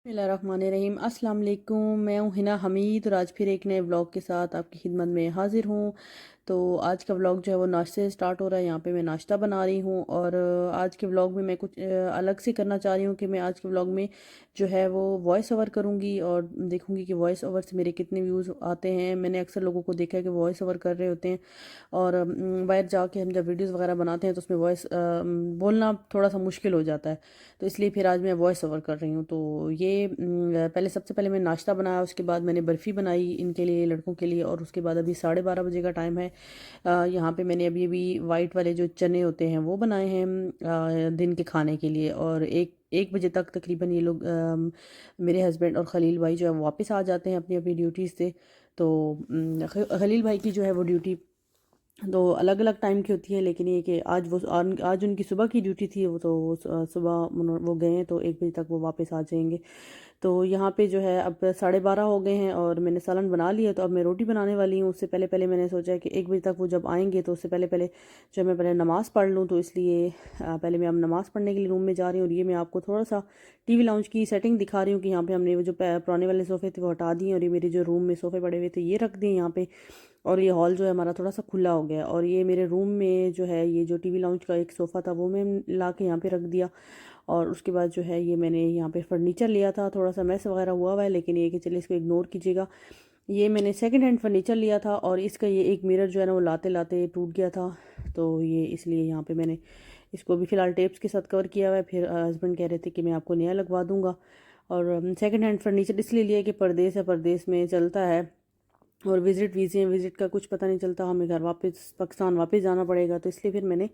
बिस्मिल्लाहिर्रहमानिर्रहीम। अस्सलाम वालेकुम। मैं हूँ हिना हमीद और आज फिर एक नए व्लॉग के साथ आपकी खिदमत में हाजिर हूँ। तो आज का व्लॉग जो है वो नाश्ते से स्टार्ट हो रहा है। यहाँ पे मैं नाश्ता बना रही हूँ और आज के व्लॉग में मैं कुछ अलग से करना चाह रही हूँ कि मैं आज के व्लॉग में जो है वो वॉइस ओवर करूँगी और देखूँगी कि वॉइस ओवर से मेरे कितने व्यूज़ आते हैं। मैंने अक्सर लोगों को देखा है कि वॉइस ओवर कर रहे होते हैं और बाहर जाके हम जब वीडियोज़ वगैरह बनाते हैं तो उसमें वॉइस बोलना थोड़ा सा मुश्किल हो जाता है। तो इसलिए फिर आज मैं वॉइस ओवर कर रही हूँ। तो ये पहले सबसे पहले मैंने नाश्ता बनाया, उसके बाद मैंने बर्फ़ी बनाई इनके लिए, लड़कों के लिए, और उसके बाद अभी 12:30 बजे का टाइम है। यहाँ पे मैंने अभी अभी वाइट वाले जो चने होते हैं वो बनाए हैं दिन के खाने के लिए। और एक एक बजे तक तकरीबन ये लोग मेरे हस्बैंड और खलील भाई जो है वो वापस आ जाते हैं अपनी अपनी ड्यूटीज़ से। तो खलील भाई की जो है वो ड्यूटी तो अलग अलग टाइम की होती है, लेकिन ये कि आज उनकी सुबह की ड्यूटी थी, वो तो सुबह वो गए हैं तो 1 बजे तक वो वापस आ जाएंगे। तो यहाँ पे जो है अब 12:30 हो गए हैं और मैंने सालन बना लिया। तो अब मैं रोटी बनाने वाली हूँ। उससे पहले पहले मैंने सोचा कि 1 बजे तक वो जब आएंगे तो उससे पहले पहले जो मैं पहले नमाज़ पढ़ लूँ। तो इसलिए पहले मैं अब नमाज़ पढ़ने के लिए रूम में जा रही हूँ। और ये मैं आपको थोड़ा सा टीवी लाउंज की सेटिंग दिखा रही हूँ कि यहाँ पे हमने वो जो पुराने वाले सोफ़े थे वो हटा दिए और ये मेरे जो रूम में सोफ़े पड़े हुए थे ये रख दिए यहाँ पे। और ये हॉल जो है हमारा थोड़ा सा खुला हो गया। और ये मेरे रूम में जो है ये जो टीवी लाउंज का एक सोफ़ा था वो मैं ला के यहाँ पे रख दिया। और उसके बाद जो है ये मैंने यहाँ पे फर्नीचर लिया था, थोड़ा सा मैस वगैरह हुआ है लेकिन ये कि चलिए इसको इग्नोर कीजिएगा। ये मैंने सेकंड हैंड फर्नीचर लिया था और इसका ये एक मिरर जो है ना वो लाते लाते टूट गया था। तो ये इसलिए यहाँ पे मैंने इसको भी फ़िलहाल टेप्स के साथ कवर किया हुआ है। फिर हस्बैंड कह रहे थे कि मैं आपको नया लगवा दूँगा। और सेकंड हैंड फर्नीचर इसलिए लिया कि परदेस है, परदेस में चलता है और विज़िट वीज़े हैं, विज़िट का कुछ पता नहीं चलता, हमें घर वापस पाकिस्तान वापस जाना पड़ेगा। तो इसलिए फिर मैंने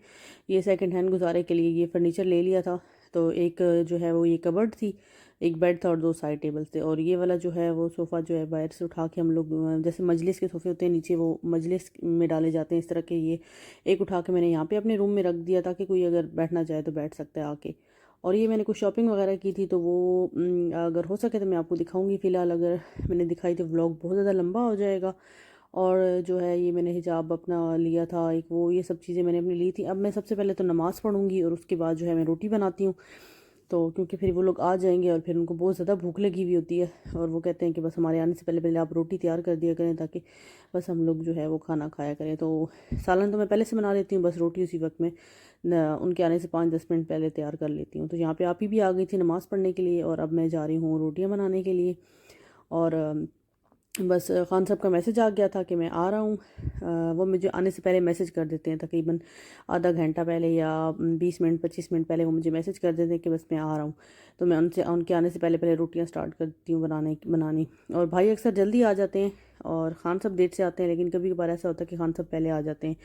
ये सेकंड हैंड गुजारे के लिए ये फ़र्नीचर ले लिया था। तो एक जो है वो ये कबर्ड थी, एक बेड था और 2 साइड टेबल्स थे। और ये वाला जो है वो सोफ़ा जो है बाहर से उठा के हम लोग जैसे मजलिस के सोफ़े होते हैं नीचे वो मजलिस में डाले जाते हैं, इस तरह के ये एक उठा के मैंने यहाँ पे अपने रूम में रख दिया ताकि कोई अगर बैठना चाहे तो बैठ सकता है आके। और ये मैंने कुछ शॉपिंग वगैरह की थी तो वो अगर हो सके तो मैं आपको दिखाऊंगी। फ़िलहाल अगर मैंने दिखाई तो व्लॉग बहुत ज़्यादा लंबा हो जाएगा। और जो है ये मैंने हिजाब अपना लिया था एक, वो ये सब चीज़ें मैंने अपनी ली थी। अब मैं सबसे पहले तो नमाज़ पढ़ूंगी और उसके बाद जो है मैं रोटी बनाती हूँ। तो क्योंकि फिर वो लोग आ जाएंगे और फिर उनको बहुत ज़्यादा भूख लगी हुई होती है और वो कहते हैं कि बस हमारे आने से पहले पहले आप रोटी तैयार कर दिया करें ताकि बस हम लोग जो है वो खाना खाया करें। तो सालन तो मैं पहले से बना लेती हूँ, बस रोटी उसी वक्त में उनके आने से 5-10 मिनट पहले तैयार कर लेती हूँ। तो यहाँ पे आप ही भी आ गई थी नमाज़ पढ़ने के लिए और अब मैं जा रही हूँ रोटियाँ बनाने के लिए। और बस ख़ान साहब का मैसेज आ गया था कि मैं आ रहा हूँ। वो मुझे आने से पहले मैसेज कर देते हैं, तकरीबन आधा घंटा पहले या 20 मिनट 25 मिनट पहले वो मुझे मैसेज कर देते हैं कि बस मैं आ रहा हूँ। तो मैं उनके आने से पहले पहले रोटियाँ स्टार्ट करती हूँ बनानी। और भाई अक्सर जल्दी आ जाते हैं और ख़ान साहब देर से आते हैं, लेकिन कभी कभार ऐसा होता है कि ख़ान साहब पहले आ जाते हैं।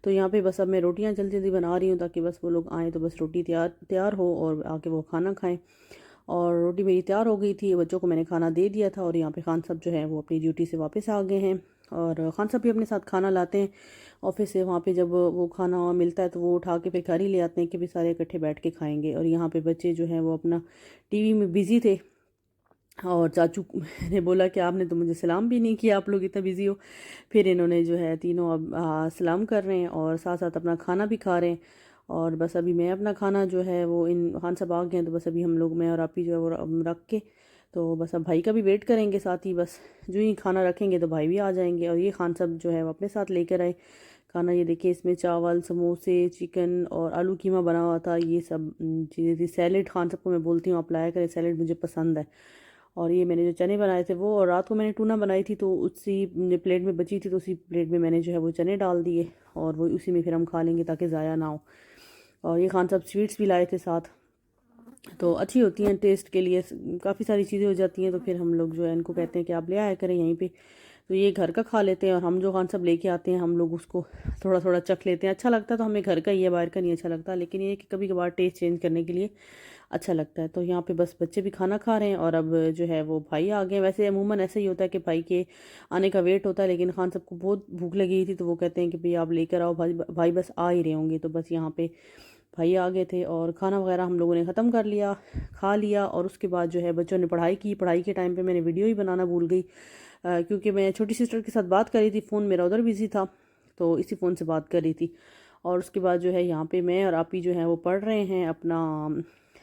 तो यहाँ पे बस अब मैं रोटियाँ जल्दी जल्दी बना रही हूँ ताकि बस वो लोग आएँ तो बस रोटी तैयार तैयार हो और आके वो खाना खाएँ। और रोटी मेरी तैयार हो गई थी, बच्चों को मैंने खाना दे दिया था और यहाँ पे खान साहब जो है वो अपनी ड्यूटी से वापस आ गए हैं। और खान साहब भी अपने साथ खाना लाते हैं ऑफिस से। वहाँ पे जब वो खाना मिलता है तो वो उठा के फिर घर ही ले आते हैं कि भी सारे इकट्ठे बैठ के खाएंगे। और यहाँ पे बच्चे जो हैं वो अपना टीवी में बिज़ी थे और चाचू ने बोला कि आपने तो मुझे सलाम भी नहीं किया, आप लोग इतना बिज़ी हो। फिर इन्होंने जो है तीनों अब सलाम कर रहे हैं और साथ साथ अपना खाना भी खा रहे हैं। और बस अभी मैं अपना खाना जो है वो इन खान साहब आ गए हैं तो बस अभी हम लोग मैं और आप ही जो है वो रख के तो बस अब भाई का भी वेट करेंगे साथ ही। बस जो ही खाना रखेंगे तो भाई भी आ जाएंगे। और ये खान साहब जो है वो अपने साथ लेकर आए खाना। ये देखिए इसमें चावल, समोसे, चिकन और आलू कीमा बना हुआ था, ये सब चीज़ें थी। सैलेड खान साहब को मैं बोलती हूँ आप लाया करें, सैलेड मुझे पसंद है। और ये मैंने जो चने बनाए थे वो, और रात को मैंने टूना बनाई थी तो उसी प्लेट में बची थी तो उसी प्लेट में मैंने जो है वो चने डाल दिए और वो उसी में फिर हम खा लेंगे ताकि ज़ाया ना हो। और ये खान साहब स्वीट्स भी लाए थे साथ, तो अच्छी होती हैं टेस्ट के लिए, काफ़ी सारी चीज़ें हो जाती हैं। तो फिर हम लोग जो है इनको कहते हैं कि आप ले आया करें यहीं पे। तो ये घर का खा लेते हैं और हम जो खान साहब लेके आते हैं हम लोग उसको थोड़ा थोड़ा चख लेते हैं। अच्छा लगता है तो हमें घर का ही है, बाहर का नहीं अच्छा लगता, लेकिन ये कि कभी कभार टेस्ट चेंज करने के लिए अच्छा लगता है। तो यहाँ पे बस बच्चे भी खाना खा रहे हैं और अब जो है वो भाई आ गए। वैसे अमूमन ऐसा ही होता है कि भाई के आने का वेट होता है, लेकिन खान साहब को बहुत भूख लगी थी तो वो कहते हैं कि भाई आप लेकर आओ, भाई भाई बस आ ही रहे होंगे। तो बस यहाँ पे भाई आ गए थे और खाना वगैरह हम लोगों ने ख़त्म कर लिया, खा लिया। और उसके बाद जो है बच्चों ने पढ़ाई की। पढ़ाई के टाइम पे मैंने वीडियो ही बनाना भूल गई क्योंकि मैं छोटी सिस्टर के साथ बात कर रही थी, फ़ोन मेरा उधर बिज़ी था तो इसी फ़ोन से बात कर रही थी। और उसके बाद जो है यहाँ पे मैं और आप ही जो है वो पढ़ रहे हैं अपना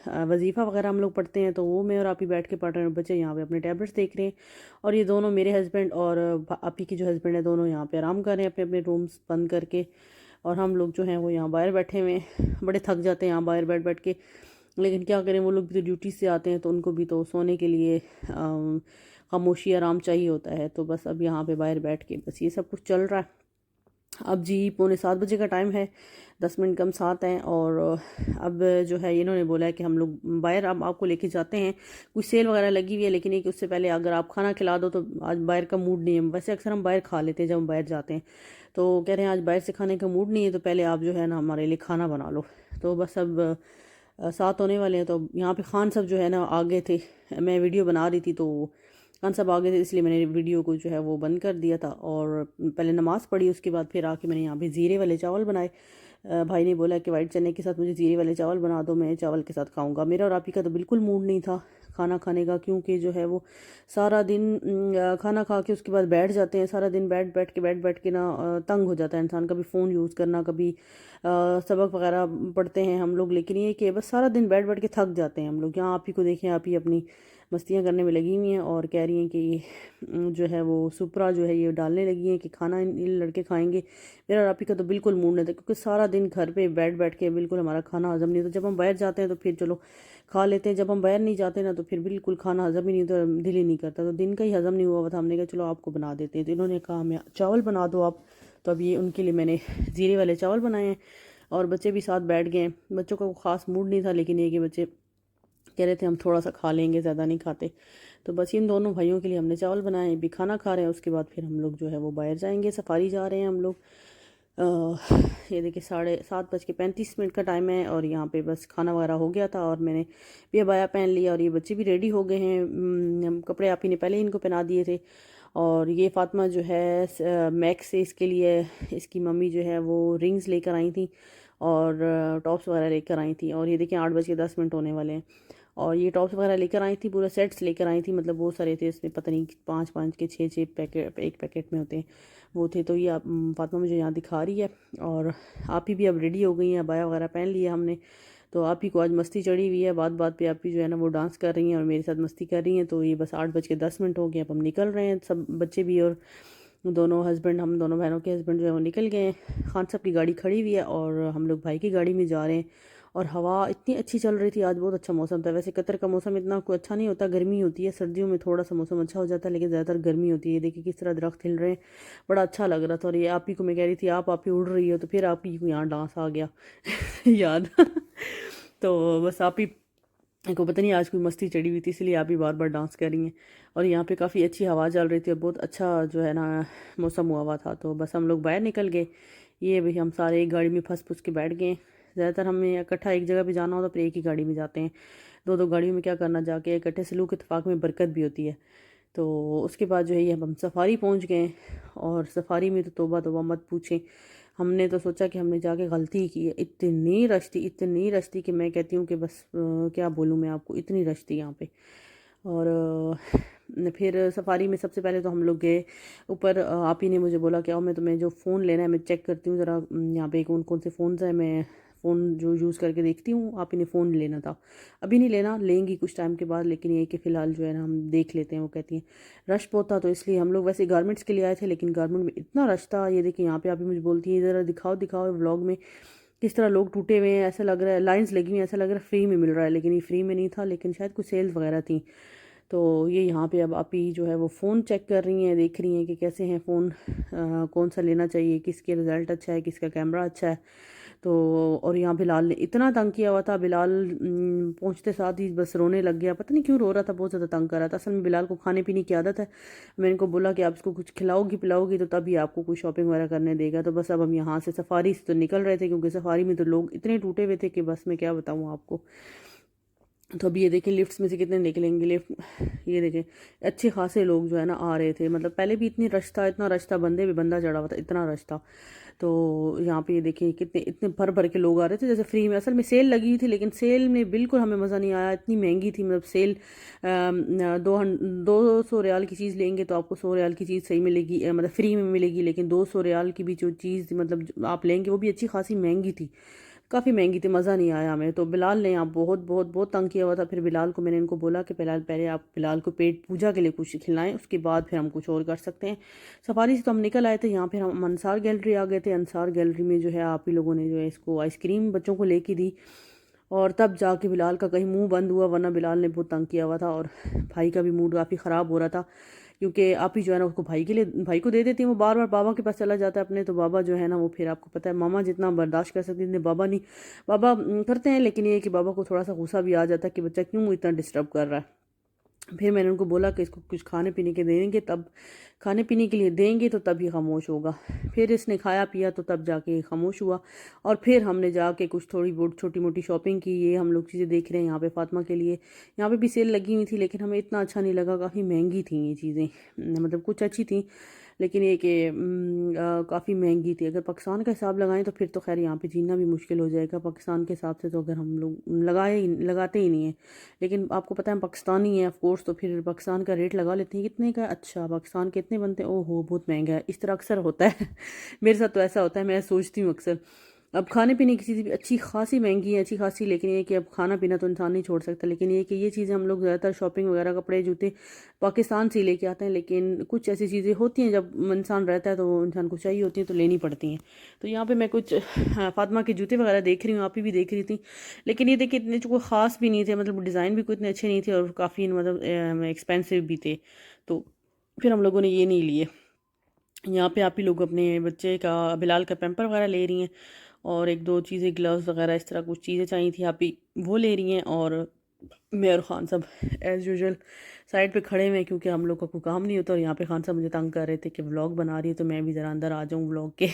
वजीफ़ा वगैरह हम लोग पढ़ते हैं, तो वो मैं और आप ही बैठ के पढ़ रहे हैं, बच्चे यहाँ पे अपने टैबलेट्स देख रहे हैं। और ये दोनों मेरे हस्बैंड और आप ही के जो हस्बैंड है दोनों यहाँ पे आराम कर रहे हैं अपने अपने रूम्स बंद करके। और हम लोग जो हैं वो यहाँ बाहर बैठे हुए हैं, बड़े थक जाते हैं यहाँ बाहर बैठ बैठ के, लेकिन क्या करें, वो लोग भी तो ड्यूटी से आते हैं तो उनको भी तो सोने के लिए खामोशी आराम चाहिए होता है। तो बस अब यहाँ पे बाहर बैठ के बस ये सब कुछ चल रहा है। अब जी 6:45 का टाइम है, 10 मिनट कम 7 हैं। और अब जो है इन्होंने बोला है कि हम लोग बाहर अब आपको लेके जाते हैं, कुछ सेल वगैरह लगी हुई है, लेकिन ये कि उससे पहले अगर आप खाना खिला दो तो आज बाहर का मूड नहीं है। वैसे अक्सर हम बाहर खा लेते हैं जब हम बाहर जाते हैं, तो कह रहे हैं आज बाहर से खाने का मूड नहीं है, तो पहले आप जो है ना हमारे लिए खाना बना लो। तो बस अब 7 होने वाले हैं, तो यहाँ पे खान सब जो है ना आ गए थे, मैं वीडियो बना रही थी तो खान साहब आ गए थे, इसलिए मैंने वीडियो को जो है वो बंद कर दिया था। और पहले नमाज़ पढ़ी, उसके बाद फिर आके मैंने यहाँ पे ज़ीरे वाले चावल बनाए। भाई ने बोला कि वाइट चने के साथ मुझे ज़ीरे वाले चावल बना दो, मैं चावल के साथ खाऊंगा। मेरा और आप ही का तो बिल्कुल मूड नहीं था खाना खाने का, क्योंकि जो है वो सारा दिन खाना खा के उसके बाद बैठ जाते हैं, सारा दिन बैठ के ना तंग हो जाता है इंसान। कभी फ़ोन यूज़ करना, कभी सबक वगैरह पढ़ते हैं हम लोग, लेकिन ये कि बस सारा दिन बैठ बैठ के थक जाते हैं हम लोग। यहाँ आप ही को देखें, आप ही अपनी मस्तियाँ करने में लगी हुई हैं और कह रही हैं कि ये जो है वो सुपरा जो है ये डालने लगी हैं कि खाना इन लड़के खाएंगे। मेरा और आप ही का तो बिल्कुल मूड नहीं था, क्योंकि सारा दिन घर पे बैठ बैठ के बिल्कुल हमारा खाना हजम नहीं होता। जब हम बाहर जाते हैं तो फिर चलो खा लेते हैं, जब हम बाहर नहीं जाते ना तो फिर बिल्कुल खाना हजम ही नहीं होता, दिल ही नहीं करता। तो दिन का ही हजम नहीं हुआ था, हमने कहा चलो आपको बना देते हैं। तो इन्होंने कहा हमें चावल बना दो आप, तो अब ये उनके लिए मैंने ज़ीरे वाले चावल बनाए हैं। और बच्चे भी साथ बैठ गए हैं, बच्चों का ख़ास मूड नहीं था, लेकिन ये कि बच्चे कह रहे थे हम थोड़ा सा खा लेंगे, ज़्यादा नहीं खाते। तो बस इन दोनों भाइयों के लिए हमने चावल बनाए, भी खाना खा रहे हैं। उसके बाद फिर हम लोग जो है वो बाहर जाएंगे, सफारी जा रहे हैं हम लोग। ये देखिए 7:35 का टाइम है, और यहाँ पे बस खाना वगैरह हो गया था और मैंने भी अबाया पहन लिया, और ये बच्चे भी रेडी हो गए हैं। कपड़े आप ही ने पहले ही इनको पहना दिए थे। और ये फातिमा जो है मैक्स से इसके लिए इसकी मम्मी जो है वो रिंग्स लेकर आई थी और टॉप्स वगैरह लेकर आई थी। और ये देखिए 8:10 होने वाले हैं, और ये टॉप्स वगैरह लेकर आई थी, पूरा सेट्स लेकर आई थी, मतलब बहुत सारे थे इसमें, पता नहीं 5 के 6 पैकेट एक पैकेट में होते हैं वो थे। तो ये आप फातिमा मुझे यहाँ दिखा रही है। और आप ही भी अब रेडी हो गई हैं, अबाया वगैरह पहन लिया हमने। तो आप ही को आज मस्ती चढ़ी हुई है, बात बात पे आप ही जो है ना वो डांस कर रही हैं और मेरे साथ मस्ती कर रही हैं। तो ये बस 8:10 हो गए, अब हम निकल रहे हैं सब बच्चे भी, और दोनों हस्बैंड, हम दोनों बहनों के हस्बैंड जो है वो निकल गए हैं। खान साहब की गाड़ी खड़ी हुई है और हम लोग भाई की गाड़ी में जा रहे हैं। और हवा इतनी अच्छी चल रही थी, आज बहुत अच्छा मौसम था। वैसे कतर का मौसम इतना कोई अच्छा नहीं होता, गर्मी होती है, सर्दियों में थोड़ा सा मौसम अच्छा हो जाता है, लेकिन ज़्यादातर गर्मी होती है। देखिए किस तरह दरख्त हिल रहे हैं, बड़ा अच्छा लग रहा था। और ये आप ही को मैं कह रही थी आप ही उड़ रही हो, तो फिर आप ही को यहाँ डांस आ गया याद तो बस आप ही को पता नहीं आज कोई मस्ती चढ़ी हुई थी, इसलिए आप भी बार बार डांस कर रही हैं। और यहाँ पे काफ़ी अच्छी हवा चल रही थी और बहुत अच्छा जो है ना मौसम हुआ था। तो बस हम लोग बाहर निकल गए, ये भी हम सारे एक गाड़ी में फंस फुस के बैठ गए। ज़्यादातर हमें इकट्ठा एक जगह पे जाना हो तो फिर एक ही गाड़ी में जाते हैं, दो दो गाड़ियों में क्या करना, जाके इकट्ठे सलूक इत्तेफाक में बरकत भी होती है। तो उसके बाद जो है ये हम सफारी पहुंच गए, और सफारी में तो तौबा तौबा मत पूछें। हमने तो सोचा कि हमने जाके गलती ही की है, इतनी रश थी कि मैं कहती हूँ कि बस क्या बोलूँ मैं आपको, इतनी रश थी यहाँ पे। और फिर सफारी में सबसे पहले तो हम लोग गए ऊपर। आप ही ने मुझे बोला कि आओ मैं तुम्हें जो फ़ोन लेना है मैं चेक करती हूँ ज़रा, यहाँ पे कौन कौन से फ़ोन्स हैं, मैं फ़ोन जो यूज़ करके देखती हूँ। आप ही ने फ़ोन लेना था, अभी नहीं लेना, लेंगी कुछ टाइम के बाद, लेकिन ये कि फ़िलहाल जो है ना हम देख लेते हैं। वो कहती हैं रश बहुत था, तो इसलिए हम लोग वैसे गारमेंट्स के लिए आए थे, लेकिन गारमेंट में इतना रश था। ये देखिए यहाँ पे आप ही मुझे बोलती है ज़रा दिखाओ दिखाओ व्लॉग में किस तरह लोग टूटे हुए हैं, ऐसा लग रहा है लाइंस लगी हुई हैं, ऐसा लग रहा है फ्री में मिल रहा है, लेकिन ये फ्री में नहीं था, लेकिन शायद कुछ सेल्स वगैरह थी। तो ये यहाँ पे अब आप ही जो है वो फ़ोन चेक कर रही हैं, देख रही हैं कि कैसे हैं फ़ोन, कौन सा लेना चाहिए, किसके रिज़ल्ट अच्छा है, किसका कैमरा अच्छा है। तो और यहाँ बिलाल ने इतना तंग किया हुआ था, बिलाल पहुँचते साथ ही बस रोने लग गया, पता नहीं क्यों रो रहा था, बहुत ज़्यादा तंग कर रहा था। असल में बिलाल को खाने पीने की आदत है, मैंने इनको बोला कि आप इसको कुछ खिलाओगी पिलाओगी तो तभी आपको कुछ शॉपिंग वगैरह करने देगा। तो बस अब हम यहाँ से सफारी से तो निकल रहे थे, क्योंकि सफारी में तो लोग इतने टूटे हुए थे कि बस मैं क्या बताऊँ आपको। तो अभी ये देखें लिफ्ट्स में से कितने निकलेंगे लिफ्ट, ये देखें अच्छे खासे लोग जो है ना आ रहे थे, मतलब पहले भी इतना रश था, बंदे भी बंदा चढ़ा हुआ था, इतना रश था। तो यहाँ पे ये देखिए कितने इतने भर भर के लोग आ रहे थे, जैसे फ्री में। असल में सेल लगी हुई थी, लेकिन सेल में बिल्कुल हमें मज़ा नहीं आया, इतनी महंगी थी। मतलब सेल 200 रियाल की चीज़ लेंगे तो आपको 100 रियाल की चीज़ सही मिलेगी, मतलब फ्री में मिलेगी, लेकिन 200 रियाल की भी जो चीज़ मतलब आप लेंगे वो भी अच्छी खासी महंगी थी। काफ़ी महंगी थी, मज़ा नहीं आया हमें। तो बिलाल ने यहाँ बहुत बहुत बहुत तंग किया हुआ था। फिर बिलाल को मैंने इनको बोला कि बिलाल पहले आप बिलाल को पेट पूजा के लिए कुछ खिलाएं, उसके बाद फिर हम कुछ और कर सकते हैं। सफारी से तो हम निकल आए थे, यहाँ फिर हम अंसार गैलरी आ गए थे। अंसार गैलरी में जो है आप ही लोगों ने जो है इसको आइसक्रीम बच्चों को लेके दी, और तब जाके बिलाल का कहीं मुंह बंद हुआ, वरना बिलाल ने बहुत तंग किया हुआ था। और भाई का भी मूड काफ़ी ख़राब हो रहा था, क्योंकि आप ही जो है ना उसको भाई के लिए भाई को दे देती हैं, वो बार बार बाबा के पास चला जाता है अपने। तो बाबा जो है ना वो फिर आपको पता है मामा जितना बर्दाश्त कर सकती है बाबा नहीं, बाबा करते हैं, लेकिन ये है कि बाबा को थोड़ा सा गुस्सा भी आ जाता है कि बच्चा क्यों इतना डिस्टर्ब कर रहा है। फिर मैंने उनको बोला कि इसको कुछ खाने पीने के देंगे, तब खाने पीने के लिए देंगे तो तब ही खामोश होगा। फिर इसने खाया पिया तो तब जाके खामोश हुआ। और फिर हमने जाके कुछ थोड़ी बहुत छोटी मोटी शॉपिंग की। ये हम लोग चीज़ें देख रहे हैं यहाँ पे फातिमा के लिए, यहाँ पे भी सेल लगी हुई थी, लेकिन हमें इतना अच्छा नहीं लगा, काफ़ी महंगी थी ये चीज़ें। मतलब कुछ अच्छी थी, लेकिन ये कि काफ़ी महंगी थी। अगर पाकिस्तान का हिसाब लगाएं तो फिर तो खैर यहाँ पे जीना भी मुश्किल हो जाएगा। पाकिस्तान के हिसाब से तो अगर हम लोग लगाते ही नहीं हैं, लेकिन आपको पता है हम पाकिस्तानी हैं ऑफ कोर्स, तो फिर पाकिस्तान का रेट लगा लेते हैं। कितने का? अच्छा पाकिस्तान के इतने बनते हैं, ओहो बहुत महंगा है। इस तरह अक्सर होता है मेरे साथ तो ऐसा होता है, मैं सोचती हूँ अक्सर। अब खाने पीने की चीज़ें भी अच्छी खासी महंगी है, अच्छी खासी, लेकिन ये कि अब खाना पीना तो इंसान नहीं छोड़ सकता। लेकिन ये कि ये चीज़ें हम लोग ज़्यादातर शॉपिंग वगैरह कपड़े जूते पाकिस्तान से ही लेके आते हैं, लेकिन कुछ ऐसी चीज़ें होती हैं जब इंसान रहता है तो वो इंसान को चाहिए होती है तो लेनी पड़ती हैं। तो यहाँ पे मैं कुछ फातिमा के जूते वगैरह देख रही हूँ, आप ही भी देख रही थी, लेकिन ये देखिए इतने कोई ख़ास भी नहीं थे, मतलब डिज़ाइन भी कोई इतने अच्छे नहीं थे और काफ़ी मतलब एक्सपेंसिव भी थे। तो फिर हम लोगों ने ये नहीं लिए। यहाँ पे आप ही लोग अपने बच्चे का बिलाल का पैम्पर वगैरह ले रही हैं, और एक दो चीज़ें ग्लव्स वगैरह इस तरह कुछ चीज़ें चाहिए थी, आप ही वो ले रही हैं। और मैं और खान साहब एज़ यूजुअल साइड पे खड़े हुए हैं, क्योंकि हम लोग का कोई काम नहीं होता। और यहाँ पे खान साहब मुझे तंग कर रहे थे कि व्लॉग बना रही है, तो मैं भी ज़रा अंदर आ जाऊँ व्लॉग के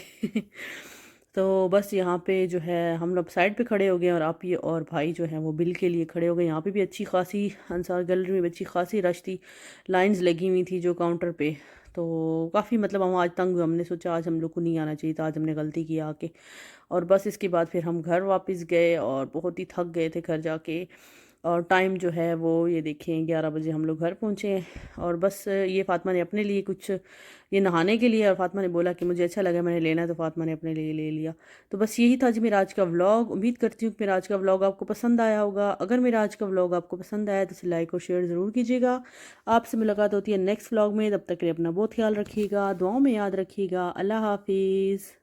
तो बस यहाँ पे जो है हम लोग साइड पे खड़े हो गए, और आप ये और भाई जो है वो बिल के लिए खड़े हो गए। यहाँ पे भी अच्छी खासी अंसार गैलरी में अच्छी खासी रश थी, लाइंस लगी हुई थी जो काउंटर पे। तो काफ़ी मतलब हम आज तंग हुए, हमने सोचा आज हम लोग को नहीं आना चाहिए था, आज हमने गलती की आके। और बस इसके बाद फिर हम घर वापस गए, और बहुत ही थक गए थे घर जाके। और टाइम जो है वो ये देखें 11 बजे हम लोग घर पहुँचे हैं। और बस ये फातिमा ने अपने लिए कुछ ये नहाने के लिए, और फातिमा ने बोला कि मुझे अच्छा लगा मैंने लेना है, तो फातिमा ने अपने लिए ले लिया। तो बस यही था जी मेरा आज का व्लॉग। उम्मीद करती हूँ कि मेरा आज का व्लॉग आपको पसंद आया होगा। अगर मेरा आज का व्लॉग आपको पसंद आया तो इसे लाइक और शेयर ज़रूर कीजिएगा। आपसे मुलाकात होती है नेक्स्ट व्लॉग में, तब तक के लिए अपना बहुत ख्याल रखिएगा, दुआओं में याद रखिएगा। अल्लाह हाफिज़।